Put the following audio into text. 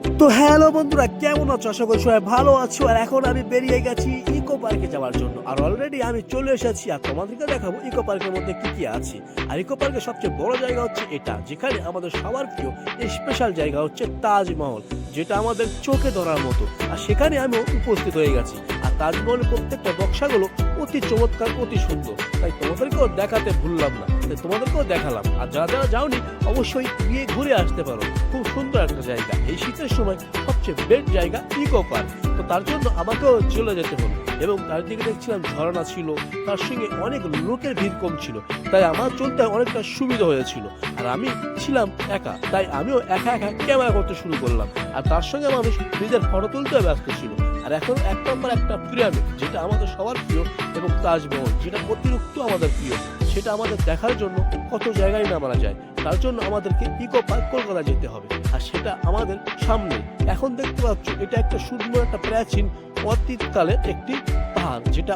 তো হ্যালো বন্ধুরা, কেমন আছো? আশা করি সবাই ভালো আছো। আর এখন আমি বেরিয়ে গেছি ইকো পার্কে যাওয়ার জন্য। আর অলরেডি আমি চলে এসেছি, আর তোমাদেরকে দেখাবো ইকো পার্কের মধ্যে কি কি আছে। আর ইকো পার্কের সবচেয়ে বড় জায়গা হচ্ছে এটা, যেখানে আমাদের সবার প্রিয় স্পেশাল জায়গা হচ্ছে তাজমহল, যেটা আমাদের চোখে ধরার মতো। আর সেখানে আমি উপস্থিত হয়ে গেছি। আর তাজমহলের প্রত্যেকটা নকশাগুলো অতি চমৎকার, অতি সুন্দর। তাই তোমাদেরকেও দেখাতে ভুললাম না, তাই তোমাদেরকেও দেখালাম। আর যারা যারা যাওনি অবশ্যই গিয়ে ঘুরে আসতে পারো। খুব সুন্দর একটা জায়গা, এই শীতের সময় সবচেয়ে বেস্ট জায়গা ইকো পার্ক। তো তার জন্য আমাকেও চলে যেতে হলো, এবং তার দিকে দেখছিলাম ঝর্ণা ছিল, তার সঙ্গে অনেক লোকের ভিড় কম ছিল, তাই আমার চলতে অনেকটা সুবিধা হয়েছিল। আর আমি ছিলাম একা, তাই আমিও একা একা ক্যামেরা করতে শুরু করলাম। আর তার সঙ্গে মানুষ নিজের ফটো তুলতেও ব্যস্ত ছিল। আর এখন এক নম্বর একটা পিরামিড, যেটা আমাদের সবার প্রিয়, এবং তাজমহল, যেটা অতিরিক্ত আমাদের প্রিয়, সেটা আমাদের দেখার জন্য কত জায়গায় নামানো যায়। তার জন্য আমাদেরকে ইকো পার্ক কলকাতা যেতে হবে, আর সেটা আমাদের সামনে। এখন দেখতে পাচ্ছ এটা একটা সুন্দর একটা প্রাচীন অতীতকালের একটি পাহাড়, যেটা